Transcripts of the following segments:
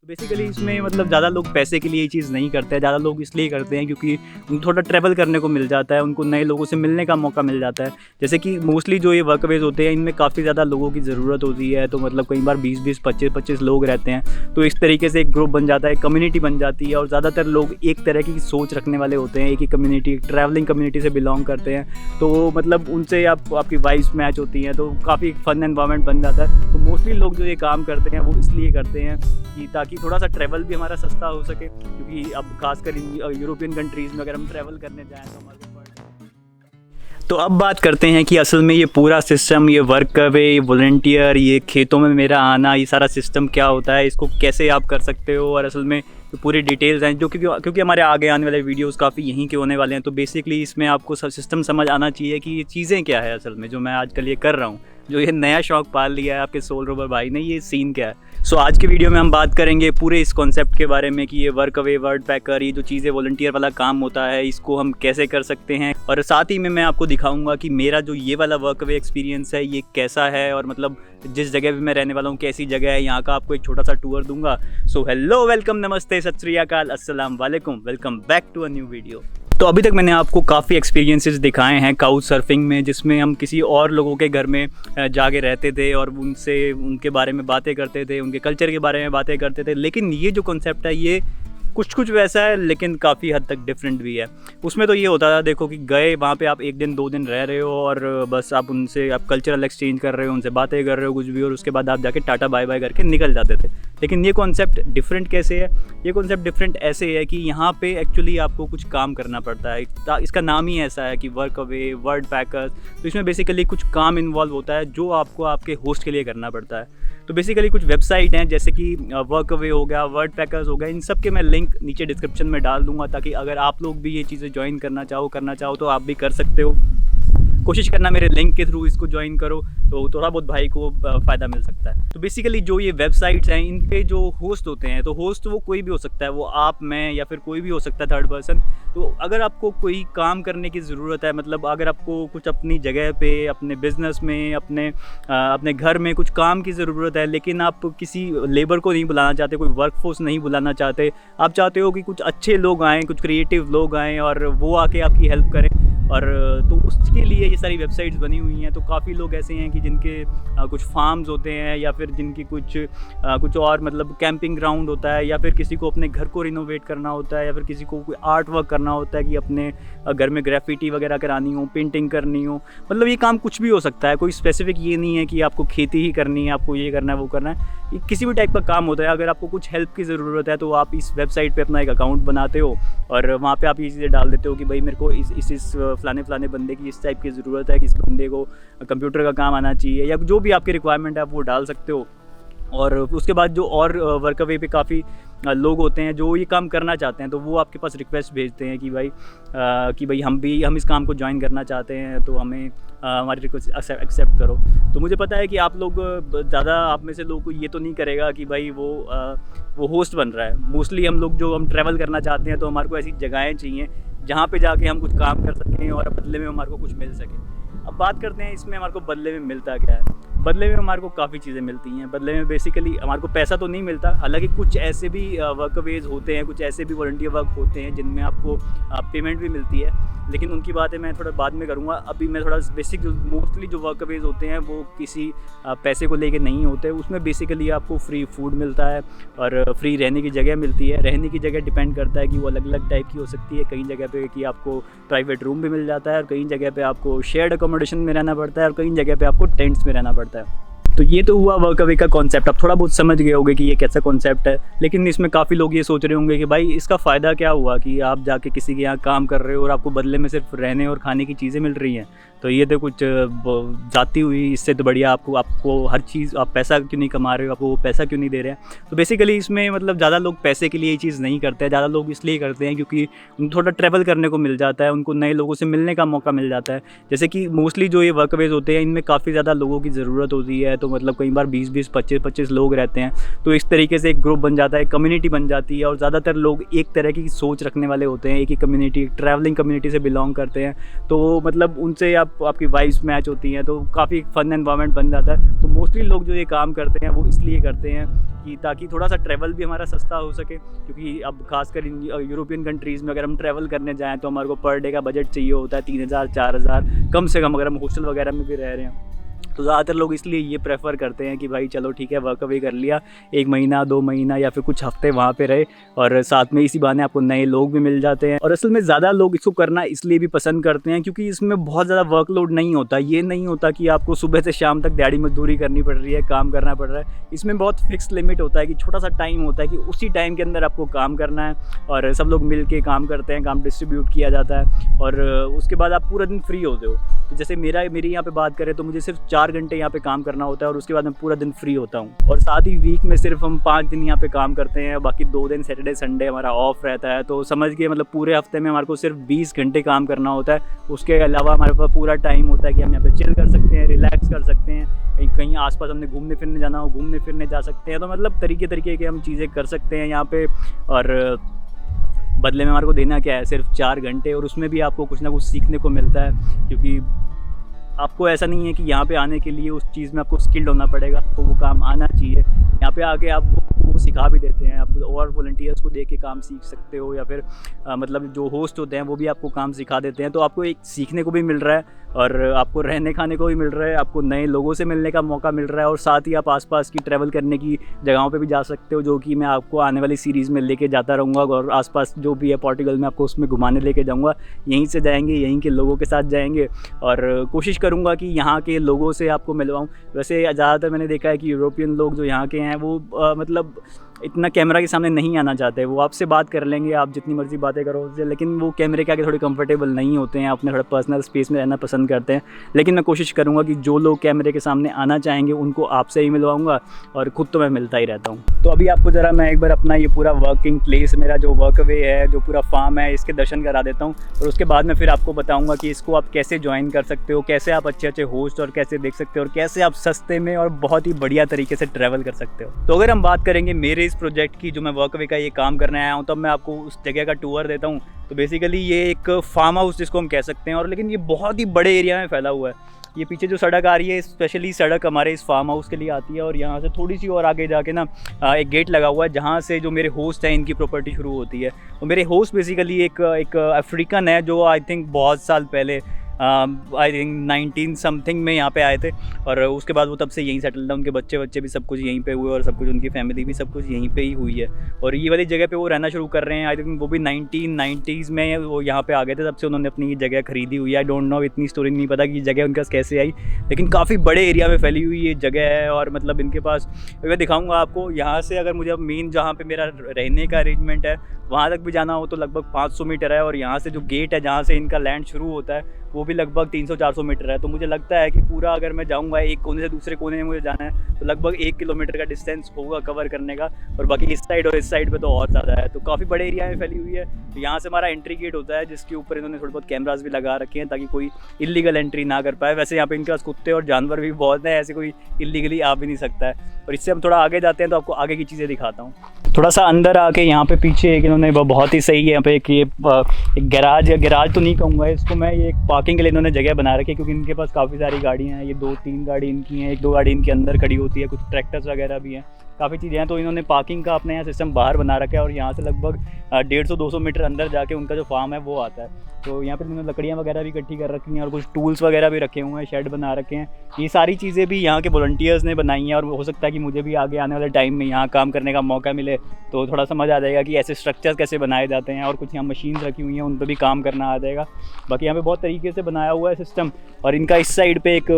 Basically इसमें मतलब ज़्यादा लोग पैसे के लिए ये चीज़ नहीं करते हैं, ज़्यादा लोग इसलिए करते हैं क्योंकि उनको थोड़ा ट्रैवल करने को मिल जाता है, उनको नए लोगों से मिलने का मौका मिल जाता है। जैसे कि मोस्टली जो ये वर्कवेज़ होते हैं इनमें काफ़ी ज़्यादा लोगों की ज़रूरत होती है, तो मतलब कई बार 20-20, 25-25 लोग रहते हैं, तो इस तरीके से एक ग्रुप बन जाता है, एक कम्युनिटी बन जाती है और ज़्यादातर लोग एक तरह की सोच रखने वाले होते हैं, एक ही कम्युनिटी, ट्रैवलिंग कम्युनिटी से बिलोंग करते हैं, तो मतलब उनसे आपकी वाइब्स मैच होती हैं, तो काफ़ी फन एनवायरनमेंट बन जाता है। तो मोस्टली लोग जो ये काम करते हैं वो इसलिए करते हैं कि ताकि थोड़ा सा ट्रैवल भी हमारा सस्ता हो सके, क्योंकि अब खासकर यूरोपियन कंट्रीज़ में अगर हम ट्रैवल करने जाएँ तो हमारे को तो अब बात करते हैं कि असल में ये पूरा सिस्टम, ये वर्क अवे, ये वॉलंटियर, ये खेतों में मेरा आना, ये सारा सिस्टम क्या होता है, इसको कैसे आप कर सकते हो और असल में तो पूरी डिटेल्स हैं जो क्योंकि हमारे आगे आने वाले वीडियोस काफ़ी यहीं के होने वाले हैं, तो बेसिकली इसमें आपको सिस्टम समझ आना चाहिए कि ये चीज़ें क्या है असल में जो मैं आजकल ये कर रहा हूँ, जो ये नया शौक़ पाल लिया है आपके सोल रोवर भाई ने, ये सीन क्या है। सो आज के वीडियो में हम बात करेंगे पूरे इस कॉन्सेप्ट के बारे में कि ये वर्क अवे, वर्ड पैकर, ये जो चीज़ें वॉलंटियर वाला काम होता है इसको हम कैसे कर सकते हैं, और साथ ही में मैं आपको दिखाऊंगा कि मेरा जो ये वाला वर्क अवे एक्सपीरियंस है ये कैसा है, और मतलब जिस जगह पे मैं रहने वाला हूँ कैसी जगह है, यहाँ का आपको एक छोटा सा टूर दूंगा। सो हेलो, वेलकम, नमस्ते, सत श्री अकाल, अस्सलाम वालेकुम, welcome back to a new video. तो अभी तक मैंने आपको काफ़ी एक्सपीरियंसेस दिखाए हैं काउच सर्फिंग में, जिसमें हम किसी और लोगों के घर में जाके रहते थे और उनसे उनके बारे में बातें करते थे, उनके कल्चर के बारे में बातें करते थे। लेकिन ये जो कॉन्सेप्ट है ये कुछ वैसा है लेकिन काफ़ी हद तक डिफरेंट भी है। उसमें तो ये होता था, देखो कि गए वहाँ पे आप 1 दिन 2 दिन रह रहे हो और बस आप उनसे आप कल्चरल एक्सचेंज कर रहे हो, उनसे बातें कर रहे हो कुछ भी, और उसके बाद आप जाके टाटा बाय बाय करके निकल जाते थे। लेकिन ये कॉन्सेप्ट डिफरेंट कैसे है? ये कॉन्सेप्ट डिफरेंट ऐसे है कि यहाँ पे एक्चुअली आपको कुछ काम करना पड़ता है, इसका नाम ही ऐसा है कि वर्क अवे, वर्ड पैकर्स। तो इसमें बेसिकली कुछ काम इन्वॉल्व होता है जो आपको आपके होस्ट के लिए करना पड़ता है। तो बेसिकली कुछ वेबसाइट हैं जैसे कि वर्क अवे हो गया, वर्ड पैकर्स हो गया, इन सब के मैं लिंक नीचे डिस्क्रिप्शन में डाल दूंगा, ताकि अगर आप लोग भी ये चीज़ें ज्वाइन करना चाहो तो आप भी कर सकते हो। कोशिश करना मेरे लिंक के थ्रू इसको ज्वाइन करो, तो थोड़ा बहुत भाई को फ़ायदा मिल सकता है। तो बेसिकली जो ये वेबसाइट्स हैं इन पे जो होस्ट होते हैं, तो होस्ट वो कोई भी हो सकता है, वो आप, मैं या फिर कोई भी हो सकता है, थर्ड पर्सन। तो अगर आपको कोई काम करने की ज़रूरत है, मतलब अगर आपको कुछ अपनी जगह पे, अपने बिज़नेस में, अपने घर में कुछ काम की ज़रूरत है, लेकिन आप किसी लेबर को नहीं बुलाना चाहते, कोई वर्कफोर्स नहीं बुलाना चाहते, आप चाहते हो कि कुछ अच्छे लोग आएँ, कुछ क्रिएटिव लोग आएँ और वो आके आपकी हेल्प करें, और तो उसके लिए ये सारी वेबसाइट्स बनी हुई हैं। तो काफ़ी लोग ऐसे हैं कि जिनके कुछ फार्म्स होते हैं, या फिर जिनकी कुछ और मतलब कैंपिंग ग्राउंड होता है, या फिर किसी को अपने घर को रिनोवेट करना होता है, या फिर किसी को कोई आर्ट वर्क करना होता है कि अपने घर में ग्राफिटी वगैरह करानी हो, पेंटिंग करनी हो, मतलब ये काम कुछ भी हो सकता है। कोई स्पेसिफिक ये नहीं है कि आपको खेती ही करनी है, आपको ये करना है, वो करना है, ये किसी भी टाइप का काम होता है। अगर आपको कुछ हेल्प की ज़रूरत है तो आप इस वेबसाइट पे अपना एक अकाउंट बनाते हो और वहाँ पे आप ये चीज़ें डाल देते हो कि भाई मेरे को इस फलाने बंदे की इस टाइप की ज़रूरत है, कि इस बंदे को कंप्यूटर का काम आना चाहिए, या जो भी आपकी रिक्वायरमेंट है आप वो डाल सकते हो। और उसके बाद जो और वर्क अवे पे काफ़ी लोग होते हैं जो ये काम करना चाहते हैं, तो वो आपके पास रिक्वेस्ट भेजते हैं कि भाई हम इस काम को ज्वाइन करना चाहते हैं, तो हमें हमारी रिक्वेस्ट एक्सेप्ट करो। तो मुझे पता है कि आप लोग ज़्यादा, आप में से लोग को ये तो नहीं करेगा कि भाई वो होस्ट बन रहा है। मोस्टली हम ट्रैवल करना चाहते हैं, तो हमारे को ऐसी जगहें चाहिए जहाँ पे जाके हम कुछ काम कर सकें और बदले में हमारे को कुछ मिल सके। अब बात करते हैं इसमें हमारे को बदले में मिलता क्या है। बदले में हमारे को काफ़ी चीज़ें मिलती हैं। बदले में बेसिकली हमारे को पैसा तो नहीं मिलता, हालांकि कुछ ऐसे भी वर्कवेज होते हैं, कुछ ऐसे भी वॉलंटियर वर्क होते हैं जिनमें आपको पेमेंट भी मिलती है, लेकिन उनकी बातें मैं थोड़ा बाद में करूँगा। अभी मैं थोड़ा बेसिक, जो मोस्टली जो वर्कवेज होते हैं वो किसी पैसे को लेके नहीं होते। उसमें बेसिकली आपको फ्री फूड मिलता है और फ्री रहने की जगह मिलती है। रहने की जगह डिपेंड करता है कि वो अलग अलग टाइप की हो सकती है। कई जगह पे कि आपको प्राइवेट रूम भी मिल जाता है, और कई जगह पे आपको शेयर्ड अकोमोडेशन में रहना पड़ता है, और कई जगह पे आपको टेंट्स में रहना पड़ता है। तो ये तो हुआ वर्क अवे का कॉन्सेप्ट। अब थोड़ा बहुत समझ गए होंगे कि ये कैसा कॉन्सेप्ट है, लेकिन इसमें काफ़ी लोग ये सोच रहे होंगे कि भाई इसका फ़ायदा क्या हुआ कि आप जाके किसी के यहाँ काम कर रहे हो और आपको बदले में सिर्फ रहने और खाने की चीज़ें मिल रही हैं। तो ये तो कुछ जाती हुई, इससे तो बढ़िया आपको हर चीज़, आप पैसा क्यों नहीं कमा रहे हो, आपको वो पैसा क्यों नहीं दे रहे हैं। तो बेसिकली इसमें मतलब ज़्यादा लोग पैसे के लिए ये चीज़ नहीं करते हैं, ज़्यादा लोग इसलिए करते हैं क्योंकि उनको थोड़ा ट्रैवल करने को मिल जाता है, उनको नए लोगों से मिलने का मौका मिल जाता है। जैसे कि मोस्टली जो ये वर्कवेज होते हैं इनमें काफ़ी ज़्यादा लोगों की ज़रूरत होती है, तो मतलब कई बार 20-20, 25-25 लोग रहते हैं, तो इस तरीके से एक ग्रुप बन जाता है, कम्युनिटी बन जाती है, और ज़्यादातर लोग एक तरह की सोच रखने वाले होते हैं, एक ही कम्युनिटी, ट्रैवलिंग कम्युनिटी से बिलोंग करते हैं, तो मतलब उनसे आपकी वाइब्स मैच होती हैं, तो काफ़ी फन एनवायरनमेंट बन जाता है। तो मोस्टली लोग जो ये काम करते हैं वो इसलिए करते हैं कि ताकि थोड़ा सा ट्रैवल भी हमारा सस्ता हो सके, क्योंकि अब खासकर इन यूरोपियन कंट्रीज़ में अगर हम ट्रैवल करने जाएँ तो हमारे को पर डे का बजट चाहिए होता है 3000 4000 कम से कम, अगर हम हॉस्टल वगैरह में भी रह रहे हैं। तो ज़्यादातर लोग इसलिए ये प्रेफर करते हैं कि भाई चलो ठीक है, वर्क अवे कर लिया, 1 महीना 2 महीना या फिर कुछ हफ्ते वहाँ पे रहे, और साथ में इसी बहाने आपको नए लोग भी मिल जाते हैं। और असल में ज़्यादा लोग इसको करना इसलिए भी पसंद करते हैं क्योंकि इसमें बहुत ज़्यादा वर्कलोड नहीं होता। ये नहीं होता कि आपको सुबह से शाम तक दिहाड़ी मजदूरी करनी पड़ रही है, काम करना पड़ रहा है। इसमें बहुत फिक्स लिमिट होता है कि छोटा सा टाइम होता है कि उसी टाइम के अंदर आपको काम करना है, और सब लोग मिल के काम करते हैं, काम डिस्ट्रीब्यूट किया जाता है, और उसके बाद आप पूरा दिन फ्री होते हो। तो जैसे मेरी यहाँ पे बात करें तो मुझे सिर्फ 4 घंटे यहाँ पे काम करना होता है, और उसके बाद मैं पूरा दिन फ्री होता हूँ। और साथ ही वीक में सिर्फ हम 5 दिन यहाँ पे काम करते हैं, बाकी 2 दिन सैटरडे संडे हमारा ऑफ रहता है। तो समझ के मतलब पूरे हफ्ते में हमारे को सिर्फ 20 घंटे काम करना होता है। उसके अलावा हमारे पास पूरा टाइम होता है कि हम यहाँ पे चिल कर सकते हैं, रिलैक्स कर सकते हैं, कहीं आसपास हमने घूमने फिरने जाना हो घूमने फिरने जा सकते हैं। तो मतलब तरीके के हम चीज़ें कर सकते हैं यहाँ पे, और बदले में हमारे को देना क्या है, सिर्फ 4 घंटे, और उसमें भी आपको कुछ ना कुछ सीखने को मिलता है। क्योंकि आपको ऐसा नहीं है कि यहाँ पे आने के लिए उस चीज़ में आपको स्किल्ड होना पड़ेगा, आपको वो काम आना चाहिए। यहाँ पे आके आपको वो सिखा भी देते हैं, आप और वॉलंटियर्स को देख के काम सीख सकते हो, या फिर मतलब जो होस्ट होते हैं वो भी आपको काम सिखा देते हैं। तो आपको एक सीखने को भी मिल रहा है, और आपको रहने खाने को भी मिल रहा है, आपको नए लोगों से मिलने का मौका मिल रहा है, और साथ ही आप आसपास की ट्रैवल करने की जगहों पे भी जा सकते हो, जो कि मैं आपको आने वाली सीरीज़ में लेके जाता रहूँगा। और आसपास जो भी है पोर्टुगल में आपको उसमें घुमाने लेके जाऊँगा। यहीं से जाएंगे, यहीं के लोगों के साथ जाएंगे, और कोशिश करूँगा कि यहाँ के लोगों से आपको मिलवाऊँ। वैसे ज़्यादातर मैंने देखा है कि यूरोपियन लोग जो यहाँ के हैं वो मतलब इतना कैमरा के सामने नहीं आना चाहते। वो आपसे बात कर लेंगे, आप जितनी मर्जी बातें करो उससे, लेकिन वो कैमरे के आगे थोड़े कंफर्टेबल नहीं होते हैं, अपने थोड़ा पर्सनल स्पेस में रहना पसंद करते हैं। लेकिन मैं कोशिश करूँगा कि जो लोग कैमरे के सामने आना चाहेंगे उनको आपसे ही मिलवाऊँगा, और ख़ुद तो मैं मिलता ही रहता हूँ। तो अभी आपको ज़रा मैं एक बार अपना ये पूरा वर्किंग प्लेस, मेरा जो वर्क वे है, जो पूरा फार्म है, इसके दर्शन करा देता हूँ, और उसके बाद मैं फिर आपको बताऊँगा कि इसको आप कैसे ज्वाइन कर सकते हो, कैसे आप अच्छे होस्ट और कैसे देख सकते हो, और कैसे आप सस्ते में और बहुत ही बढ़िया तरीके से ट्रैवल कर सकते हो। तो अगर हम बात करेंगे मेरे इस प्रोजेक्ट की, जो मैं वर्कवे का ये काम करने आया हूँ, तब मैं आपको उस जगह का टूर देता हूँ। तो बेसिकली ये एक फार्म हाउस जिसको हम कह सकते हैं, और लेकिन ये बहुत ही बड़े एरिया में फैला हुआ है। ये पीछे जो सड़क आ रही है, स्पेशली सड़क हमारे इस फार्म हाउस के लिए आती है, और यहाँ से थोड़ी सी और आगे जाके ना एक गेट लगा हुआ है, जहाँ से जो मेरे होस्ट हैं इनकी प्रॉपर्टी शुरू होती है। तो मेरे होस्ट बेसिकली एक अफ्रीकन है, जो आई थिंक बहुत साल पहले आई थिंक 19 समथिंग में यहाँ पे आए थे, और उसके बाद वो तब से यहीं सेटल था। उनके बच्चे भी सब कुछ यहीं पे हुए, और सब कुछ उनकी फैमिली भी सब कुछ यहीं पे ही हुई है, और ये वाली जगह पे वो रहना शुरू कर रहे हैं। आई थिंक वो भी 1990s में वो यहाँ पे आ गए थे, तब से उन्होंने अपनी जगह खरीदी हुई है। आई डोंट नो, इतनी स्टोरी नहीं पता कि जगह उनके पास कैसे आई, लेकिन काफ़ी बड़े एरिया में फैली हुई ये जगह है। और मतलब इनके पास मैं दिखाऊँगा आपको, यहाँ से अगर मुझे अब मेन जहाँ पर मेरा रहने का अरेंजमेंट है वहाँ तक भी जाना हो तो लगभग 500 मीटर है, और यहाँ से जो गेट है जहाँ से इनका लैंड शुरू होता है वो भी लगभग 300-400 मीटर है। तो मुझे लगता है कि पूरा अगर मैं जाऊँगा एक कोने से दूसरे कोने में मुझे जाना है तो लगभग 1 किलोमीटर का डिस्टेंस होगा कवर करने का, और बाकी इस साइड और इस साइड पे तो और ज़्यादा है। तो काफ़ी बड़े एरिया में फैली हुई है। तो यहाँ से हमारा एंट्री गेट होता है, जिसके ऊपर इन्होंने थोड़े बहुत कैमराज भी लगा रखे हैं ताकि कोई इलीगल एंट्री ना कर पाए। वैसे यहाँ पे इनके पास कुत्ते और जानवर भी बहुत हैं, ऐसे कोई इलीगली आ भी नहीं सकता है। और इससे हम थोड़ा आगे जाते हैं तो आपको आगे की चीज़ें दिखाता हूँ। थोड़ा सा अंदर आके यहाँ पे पीछे एक इन्होंने बहुत ही सही है, यहाँ पे एक गैराज तो नहीं कहूँगा इसको मैं, ये एक पार्किंग के लिए इन्होंने जगह बना रखी है, क्योंकि इनके पास काफ़ी सारी गाड़ियाँ हैं। ये 2-3 गाड़ी इनकी हैं, 1-2 गाड़ी इनके अंदर खड़ी होती है, कुछ ट्रैक्टर्स वगैरह भी हैं, काफ़ी चीज़ें हैं। तो इन्होंने पार्किंग का अपने यहाँ सिस्टम बाहर बना रखा है, और यहाँ से लगभग 150-200 मीटर अंदर जाके उनका जो फार्म है वो आता है। तो यहाँ पे इन्होंने लकड़ियाँ वगैरह भी इकट्ठी कर रखी हैं, और कुछ टूल्स वगैरह भी रखे हुए हैं, शेड बना रखे हैं। ये सारी चीज़ें भी यहाँ के वॉलंटियर्स ने बनाई हैं, और हो सकता है कि मुझे भी आगे आने वाले टाइम में यहाँ काम करने का मौका मिले तो थोड़ा समझ आ जाएगा कि ऐसे स्ट्रक्चर्स कैसे बनाए जाते हैं, और कुछ यहाँ मशीन्स रखी हुई हैं उन पर भी काम करना आ जाएगा। बाकी यहाँ पे बहुत तरीके से बनाया हुआ है सिस्टम। और इनका इस साइड पे एक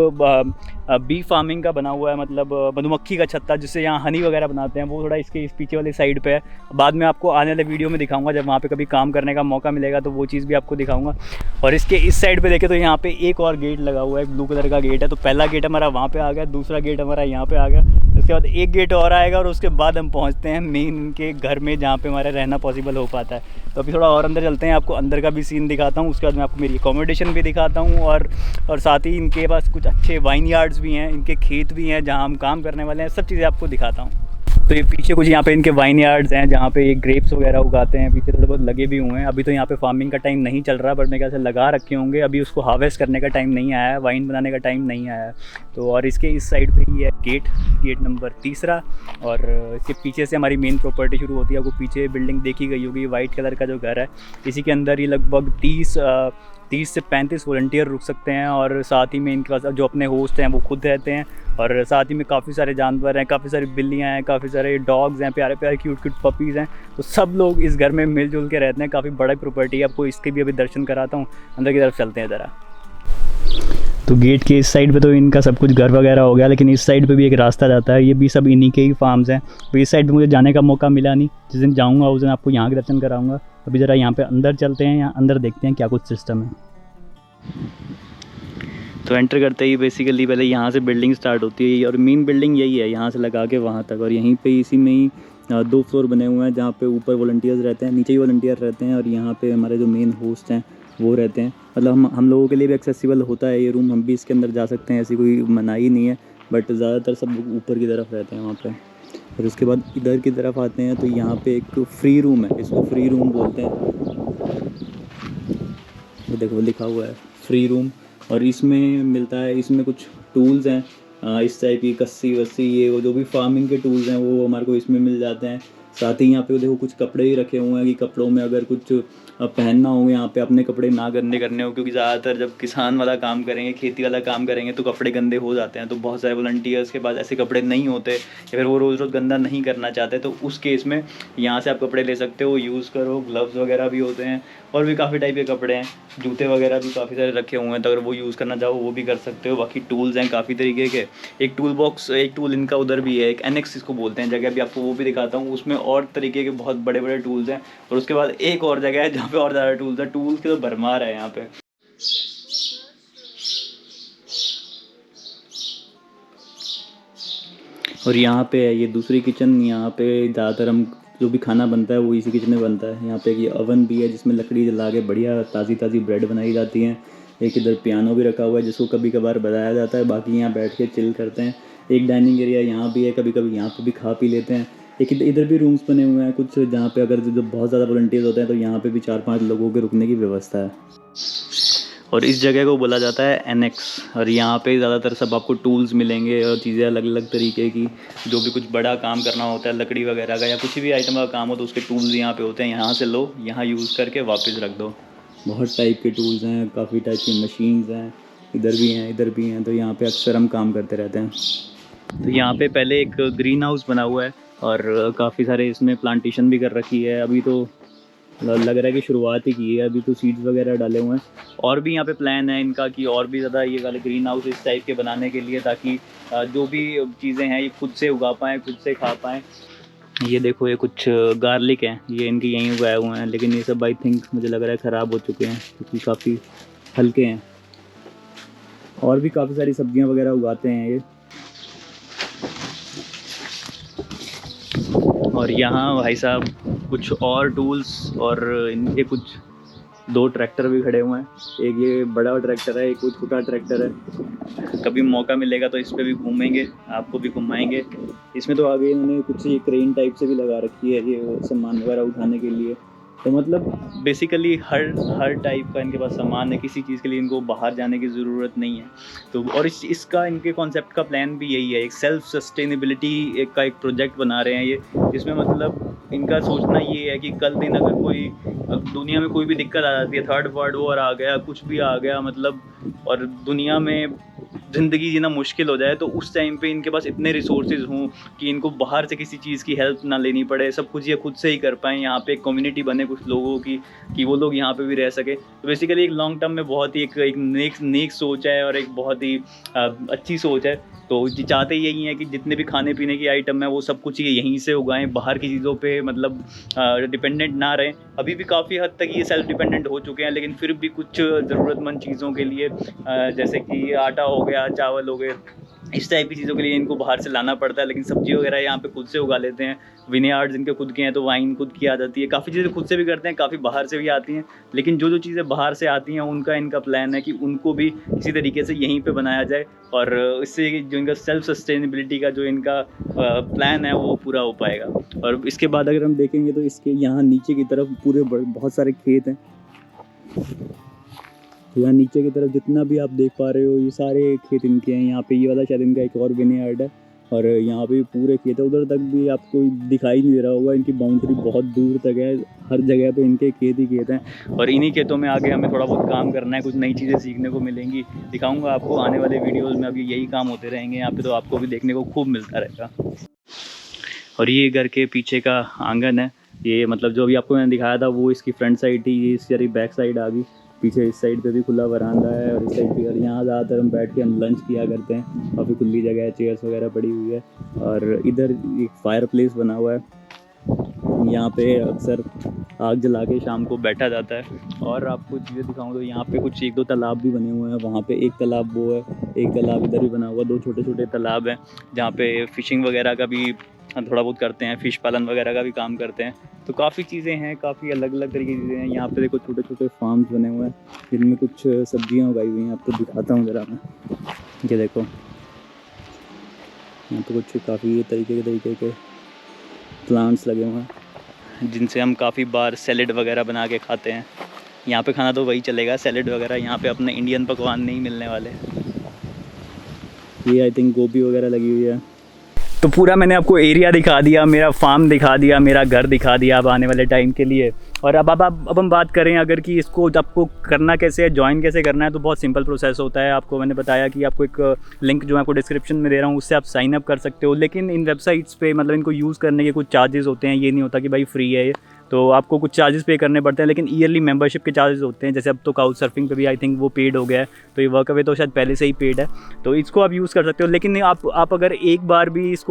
बी फार्मिंग का बना हुआ है, मतलब मधुमक्खी का छत्ता जिससे यहाँ हनी वगैरह बनाते हैं, वो थोड़ा इसके इस पीछे वाली साइड पे है। बाद में आपको आने वाले वीडियो में दिखाऊंगा, जब वहाँ पे कभी काम करने का मौका मिलेगा तो वो चीज़ भी आपको दिखाऊंगा। और इसके इस साइड पे देखें तो यहाँ पे एक और गेट लगा हुआ है, ब्लू कलर का गेट है। तो पहला गेट हमारा वहाँ पे आ गया, दूसरा गेट हमारा यहाँ पे आ गया, उसके बाद एक गेट और आएगा, और उसके बाद हम पहुँचते हैं मेन इनके घर में जहाँ पे हमारा रहना पॉसिबल हो पाता है। तो अभी थोड़ा और अंदर चलते हैं, आपको अंदर का भी सीन दिखाता हूँ, उसके बाद मैं आपको मेरी अकोमोडेशन भी दिखाता हूँ, और साथ ही इनके पास कुछ अच्छे वाइन यार्ड्स भी हैं, इनके खेत भी हैं जहाँ हम काम करने वाले हैं, सब चीज़ें आपको दिखाता हूँ। तो ये पीछे कुछ यहाँ पे इनके वाइन यार्ड्स हैं जहाँ पे ये ग्रेप्स वगैरह उगाते हैं, पीछे थोड़े बहुत लगे भी हुए हैं। अभी तो यहाँ पे फार्मिंग का टाइम नहीं चल रहा, बट मेरे ख्याल से लगा रखे होंगे, अभी उसको हार्वेस्ट करने का टाइम नहीं आया है, वाइन बनाने का टाइम नहीं आया है। तो और इसके इस साइड पे ही है गेट नंबर 3, और इसके पीछे से हमारी मेन प्रॉपर्टी शुरू होती है। आपको पीछे बिल्डिंग देखी गई होगी, वाइट कलर का जो घर है, इसी के अंदर ही लगभग 30 से 35 वॉलंटियर रुक सकते हैं, और साथ ही में इनके पास जो अपने होस्ट हैं वो खुद रहते हैं, और साथ ही में काफ़ी सारे जानवर हैं, काफ़ी सारी बिल्लियाँ हैं, काफ़ी सारे डॉग्स हैं, प्यारे प्यारे क्यूट पपीज़ हैं। तो सब लोग इस घर में मिलजुल के रहते हैं, काफ़ी बड़ा प्रॉपर्टी है। आपको इसके भी अभी दर्शन कराता हूँ, अंदर की तरफ चलते हैं ज़रा। तो गेट के इस साइड पे तो इनका सब कुछ घर वगैरह हो गया, लेकिन इस साइड पे भी एक रास्ता जाता है, ये भी सब इन्हीं के ही फार्म्स हैं। तो इस साइड पे मुझे जाने का मौका मिला नहीं, जिस दिन जाऊँगा उस दिन आपको यहाँ के दर्शन कराऊँगा। अभी ज़रा यहाँ पे अंदर चलते हैं, यहाँ अंदर देखते हैं क्या कुछ सिस्टम है। तो एंटर करते ही बेसिकली पहले यहाँ से बिल्डिंग स्टार्ट होती है, और मेन बिल्डिंग यही है, यहाँ से लगा के वहाँ तक, और यहीं पे इसी में ही 2 फ्लोर बने हुए हैं, जहाँ पे ऊपर वॉलंटियर्स रहते हैं, नीचे ही वॉलंटियर रहते हैं, और यहाँ पे हमारे जो मेन होस्ट हैं वो रहते हैं। मतलब हम लोगों के लिए भी एक्सेसिबल होता है ये रूम, हम भी इसके अंदर जा सकते हैं, ऐसी कोई मनाही नहीं है, बट ज़्यादातर सब लोग ऊपर की तरफ रहते हैं वहाँ पे। और उसके बाद इधर की तरफ आते हैं तो यहाँ पे एक फ्री रूम है, इसको फ्री रूम बोलते हैं। वो देखो लिखा हुआ है फ्री रूम, और इसमें मिलता है, इसमें कुछ टूल्स हैं इस टाइप की, कस्सी वस्सी, ये वो जो भी फार्मिंग के टूल्स हैं वो हमारे को इसमें मिल जाते हैं। साथ ही यहाँ पे देखो कुछ कपड़े ही रखे हुए हैं कि कपड़ों में अगर कुछ पहनना हो, यहाँ पे अपने कपड़े ना गंदे करने हो, क्योंकि ज़्यादातर जब किसान वाला काम करेंगे, खेती वाला काम करेंगे तो कपड़े गंदे हो जाते हैं। तो बहुत सारे वॉलंटियर्स के पास ऐसे कपड़े नहीं होते, या फिर वो रोज़ रोज़ गंदा नहीं करना चाहते, तो उस केस में यहाँ से आप कपड़े ले सकते हो, यूज़ करो। ग्लव्स वगैरह भी होते हैं, और भी काफ़ी टाइप के कपड़े हैं, जूते वगैरह भी काफ़ी सारे रखे हुए हैं, तो अगर वो यूज़ करना चाहो वो भी कर सकते हो। बाकी टूल्स हैं काफ़ी तरीके के, एक टूल बॉक्स, एक टूल इनका उधर भी है, एक एनेक्स इसको बोलते हैं जगह, भी आपको वो भी दिखाता हूँ, उसमें और तरीके के बहुत बड़े बड़े टूल्स हैं। और उसके बाद एक और जगह है जहाँ पे और ज़्यादा टूल्स हैं, टूल्स की तो भरमार है यहाँ पे। और यहाँ पे है ये दूसरी किचन, यहाँ पे ज़्यादातर हम जो भी खाना बनता है वो इसी किचन में बनता है। यहाँ पे ये ओवन भी है जिसमें लकड़ी जला के बढ़िया ताज़ी ताज़ी ब्रेड बनाई जाती हैं। एक इधर पियानो भी रखा हुआ है जिसको कभी कभार बजाया जाता है, बाकी यहाँ बैठ के चिल करते हैं। एक डाइनिंग एरिया यहाँ भी है, कभी कभी यहाँ पे भी खा पी लेते हैं। एक इधर भी रूम्स बने हुए हैं कुछ, जहाँ पे अगर जब बहुत ज़्यादा वॉलंटियर्स होते हैं तो यहाँ पे भी 4-5 लोगों के रुकने की व्यवस्था है। और इस जगह को बोला जाता है एनेक्स, और यहाँ पे ज़्यादातर सब आपको टूल्स मिलेंगे और चीज़ें अलग अलग तरीके की, जो भी कुछ बड़ा काम करना होता है लकड़ी वगैरह का या कुछ भी आइटम का काम हो तो उसके टूल्स यहाँ पे होते हैं। यहाँ से लो, यहाँ यूज़ करके वापस रख दो। बहुत टाइप के टूल्स हैं, काफ़ी टाइप की मशीन्स हैं, इधर भी हैं इधर भी हैं, तो यहाँ पे अक्सर हम काम करते रहते हैं। तो यहाँ पे पहले एक ग्रीन हाउस बना हुआ है और काफ़ी सारे इसमें प्लांटेशन भी कर रखी है। अभी तो लग रहा है कि शुरुआत ही की है, अभी तो सीड्स वगैरह डाले हुए हैं। और भी यहाँ पे प्लान है इनका कि और भी ज़्यादा ये वाले ग्रीन हाउस इस टाइप के बनाने के लिए, ताकि जो भी चीज़ें हैं ये खुद से उगा पाएँ, खुद से खा पाएँ। ये देखो ये कुछ गार्लिक हैं, ये इनके यहीं उगाए हुए हैं, लेकिन ये सब आई थिंक मुझे लग रहा है ख़राब हो चुके हैं क्योंकि काफ़ी हल्के हैं। और भी काफ़ी सारी सब्जियां वगैरह उगाते हैं ये। और यहाँ भाई साहब कुछ और टूल्स, और इनके कुछ 2 ट्रैक्टर भी खड़े हुए हैं। एक ये बड़ा ट्रैक्टर है, एक कुछ छोटा ट्रैक्टर है। कभी मौका मिलेगा तो इस पर भी घूमेंगे, आपको भी घुमाएंगे। इसमें तो आगे इन्होंने कुछ ये क्रेन टाइप से भी लगा रखी है ये सामान वगैरह उठाने के लिए। तो मतलब बेसिकली हर टाइप का इनके पास सामान है, किसी चीज़ के लिए इनको बाहर जाने की ज़रूरत नहीं है। तो और इसका इनके कॉन्सेप्ट का प्लान भी यही है, एक सेल्फ सस्टेनेबिलिटी का एक प्रोजेक्ट बना रहे हैं ये, जिसमें मतलब इनका सोचना ये है कि कल दिन अगर कोई दुनिया में कोई भी दिक्कत आ जाती है, 3rd वर्ल्ड वॉर आ गया, कुछ भी आ गया मतलब, और दुनिया में ज़िंदगी जीना मुश्किल हो जाए, तो उस टाइम पे इनके पास इतने रिसोर्सेज हों कि इनको बाहर से किसी चीज़ की हेल्प ना लेनी पड़े, सब कुछ ये खुद से ही कर पाएँ। यहाँ पे एक कम्युनिटी बने कुछ लोगों की कि वो लोग यहाँ पे भी रह सके। तो बेसिकली एक लॉन्ग टर्म में बहुत ही एक नेक सोच है और एक बहुत ही अच्छी सोच है। तो चाहते यही हैं कि जितने भी खाने पीने की आइटम है वो सब कुछ ये यहीं से उगाएं, बाहर की चीज़ों पे मतलब डिपेंडेंट ना रहें। अभी भी काफ़ी हद तक ये सेल्फ डिपेंडेंट हो चुके हैं, लेकिन फिर भी कुछ ज़रूरतमंद चीज़ों के लिए जैसे कि आटा हो गया, चावल हो गए, इस टाइप की चीज़ों के लिए इनको बाहर से लाना पड़ता है, लेकिन सब्जी वगैरह यहाँ पे खुद से उगा लेते हैं। विनेयार्ड्स इनके खुद के हैं, तो वाइन खुद की आ जाती है। काफ़ी चीज़ें खुद से भी करते हैं, काफ़ी बाहर से भी आती हैं, लेकिन जो चीज़ें बाहर से आती हैं उनका इनका प्लान है कि उनको भी इसी तरीके से यहीं पे बनाया जाए, और इससे जो इनका सेल्फ सस्टेनेबिलिटी का जो इनका प्लान है वो पूरा हो पाएगा। और इसके बाद अगर हम देखेंगे तो इसके यहाँ नीचे की तरफ पूरे बहुत सारे खेत हैं। तो यहाँ नीचे की तरफ जितना भी आप देख पा रहे हो ये सारे खेत इनके हैं। यहाँ पे ये वाला शायद इनका एक और विनेयार्ड है, और यहाँ पे पूरे खेत है। उधर तक भी आपको दिखाई नहीं दे रहा होगा, इनकी बाउंड्री बहुत दूर तक है। हर जगह पे इनके खेत ही खेत हैं, और इन्हीं खेतों में आगे हमें थोड़ा बहुत काम करना है। कुछ नई चीज़ें सीखने को मिलेंगी, दिखाऊंगा आपको आने वाले वीडियोज़ में। अभी यही काम होते रहेंगे यहाँ पे, तो आपको भी देखने को खूब मिलता रहेगा। और ये घर के पीछे का आंगन है। ये मतलब जो अभी आपको मैंने दिखाया था वो इसकी फ्रंट साइड थी, ये इसकी बैक साइड आ गई। पीछे इस साइड पे भी खुला वरांडा है, और इस साइड पे, और यहाँ ज़्यादातर हम बैठ के हम लंच किया करते हैं। काफ़ी खुली जगह है, चेयर्स वगैरह पड़ी हुई है, और इधर एक फायर प्लेस बना हुआ है। यहाँ पे अक्सर आग जला के शाम को बैठा जाता है। और आपको चीज़ें दिखाऊँ तो यहाँ पे कुछ 1-2 तालाब भी बने हुए हैं। वहाँ पे एक तालाब वो है, एक तालाब इधर भी बना हुआ, 2 छोटे-छोटे तालाब हैं जहाँ पे फ़िशिंग वगैरह का भी थोड़ा बहुत करते हैं, फ़िश पालन वगैरह का भी काम करते हैं। तो काफ़ी चीज़ें हैं, काफ़ी अलग-अलग तरीके की चीज़ें हैं। यहाँ पे देखो छोटे-छोटे फार्म्स बने हुए हैं जिनमें कुछ सब्जियाँ उगाई हुई हैं। आपको दिखाता हूँ ज़रा मैं, ये देखो यहाँ पे कुछ काफ़ी तरीके के प्लांट्स लगे हुए हैं जिनसे हम काफ़ी बार सैलेड वगैरह बना के खाते हैं। यहाँ पे खाना तो वही चलेगा, सैलेड वगैरह यहाँ पे अपने इंडियन पकवान नहीं मिलने वाले। ये आई थिंक गोभी वगैरह लगी हुई है। तो पूरा मैंने आपको एरिया दिखा दिया, मेरा फार्म दिखा दिया, मेरा घर दिखा दिया अब आने वाले टाइम के लिए। और अब हम बात करें अगर कि इसको आपको करना कैसे है, ज्वाइन कैसे करना है, तो बहुत सिंपल प्रोसेस होता है। आपको मैंने बताया कि आपको एक लिंक जो मैं आपको डिस्क्रिप्शन में दे रहा हूँ उससे आप साइन अप कर सकते हो। लेकिन इन वेबसाइट्स पे मतलब इनको यूज़ करने के कुछ चार्जेस होते हैं। ये नहीं होता कि भाई फ्री है ये, तो आपको कुछ चार्जेस पे करने पड़ते हैं। लेकिन ईयरली मेंबरशिप के चार्जेस होते हैं। जैसे अब तो काउच सर्फिंग पे भी आई थिंक वो पेड हो गया है, तो ये वर्कअवे तो शायद पहले से ही पेड है, तो इसको आप यूज़ कर सकते हो। लेकिन आप अगर एक बार भी इसको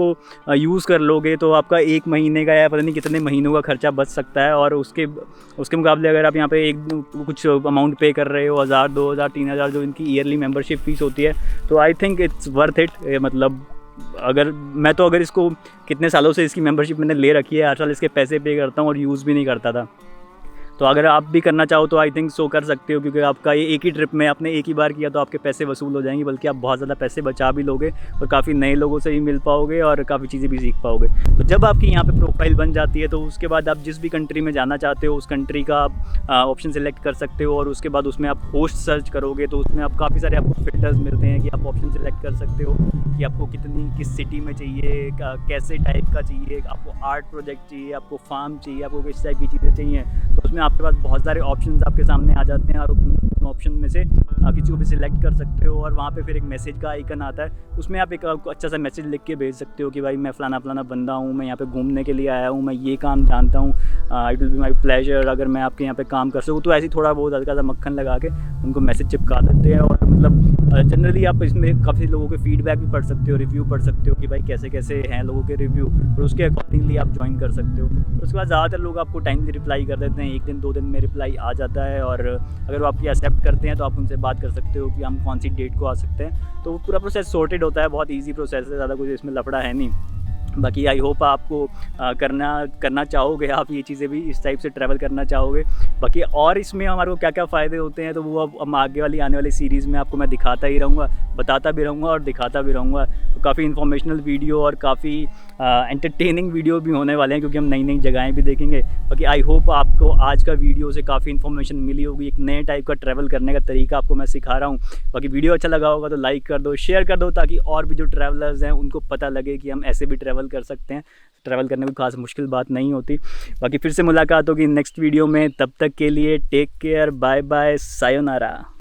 यूज़ कर लोगे तो आपका 1 महीने का या पता नहीं कितने महीनों का खर्चा बच सकता है। और उसके मुकाबले अगर आप यहाँ पे कुछ अमाउंट पे कर रहे हो, 1000, 2000, 3000 जो इनकी ईयरली मेंबरशिप फ़ीस होती है, तो I think it's worth it. मतलब अगर इसको कितने सालों से इसकी मेंबरशिप मैंने ले रखी है, हर साल इसके पैसे पे करता हूँ और यूज़ भी नहीं करता था। तो अगर आप भी करना चाहो तो आई थिंक सो कर सकते हो, क्योंकि आपका ये एक ही ट्रिप में आपने एक ही बार किया तो आपके पैसे वसूल हो जाएंगे, बल्कि आप बहुत ज़्यादा पैसे बचा भी लोगे और काफ़ी नए लोगों से भी मिल पाओगे और काफ़ी चीज़ें भी सीख पाओगे। तो जब आपकी यहाँ पे प्रोफाइल बन जाती है तो उसके बाद आप जिस भी कंट्री में जाना चाहते हो उस कंट्री का आप ऑप्शन सेलेक्ट कर सकते हो, और उसके बाद उसमें आप होस्ट सर्च करोगे तो उसमें आप काफ़ी सारे आपको फिल्टर्स मिलते हैं कि आप ऑप्शन सेलेक्ट कर सकते हो कि आपको किस सिटी में चाहिए, कैसे टाइप का चाहिए, आपको आर्ट प्रोजेक्ट चाहिए, आपको फार्म चाहिए, आपको किस टाइप की चीज़ें चाहिए। तो उसमें आपके पास बहुत सारे ऑप्शंस आपके सामने आ जाते हैं, और उन ऑप्शन में से किसी को भी सिलेक्ट कर सकते हो। और वहाँ पे फिर एक मैसेज का आइकन आता है, उसमें आप एक अच्छा सा मैसेज लिख के भेज सकते हो कि भाई मैं फ़लाना बंदा हूँ, मैं यहाँ पे घूमने के लिए आया हूँ, मैं ये काम जानता हूँ, it will be my pleasure अगर मैं आपके यहाँ पे काम कर सकूँ। तो ऐसे थोड़ा बहुत हल्का सा मक्खन लगा के उनको मैसेज चिपका देते हैं। और मतलब जनरली आप इसमें काफ़ी लोगों के फीडबैक भी पढ़ सकते हो, रिव्यू पढ़ सकते हो कि भाई कैसे कैसे हैं लोगों के रिव्यू, और उसके अकॉर्डिंगली आप ज्वाइन कर सकते हो। उसके बाद ज़्यादातर लोग आपको टाइमली रिप्लाई कर देते हैं, 1 दिन 2 दिन में रिप्लाई आ जाता है। और अगर वो आपकी एक्सेप्ट करते हैं तो आप उनसे बात कर सकते हो कि हम कौन सी डेट को आ सकते हैं। तो पूरा प्रोसेस सॉर्टेड होता है, बहुत ईजी प्रोसेस है, ज़्यादा कुछ इसमें लफड़ा है नहीं। बाकी आई होप आपको करना चाहोगे, आप ये चीज़ें भी इस टाइप से ट्रैवल करना चाहोगे। बाकी और इसमें हमारे को क्या क्या फ़ायदे होते हैं तो वो अब आगे वाली आने वाली सीरीज़ में आपको मैं दिखाता ही रहूँगा, बताता भी रहूँगा और दिखाता भी रहूँगा। तो काफ़ी इन्फॉर्मेशनल वीडियो और काफ़ी एंटरटेनिंग वीडियो भी होने वाले हैं, क्योंकि हम नई नई जगहें भी देखेंगे। बाकी आई होप आपको आज का वीडियो से काफ़ी इन्फॉर्मेशन मिली होगी, एक नए टाइप का ट्रैवल करने का तरीका आपको मैं सिखा रहा हूँ। बाकी वीडियो अच्छा लगा होगा तो लाइक कर दो, शेयर कर दो, ताकि और भी जो ट्रैवलर्स हैं उनको पता लगे कि हम ऐसे भी ट्रैवल कर सकते हैं। ट्रैवल करने में खास मुश्किल बात नहीं होती। बाकी फिर से मुलाकात होगी नेक्स्ट वीडियो में, तब तक के लिए take care, bye bye, sayonara.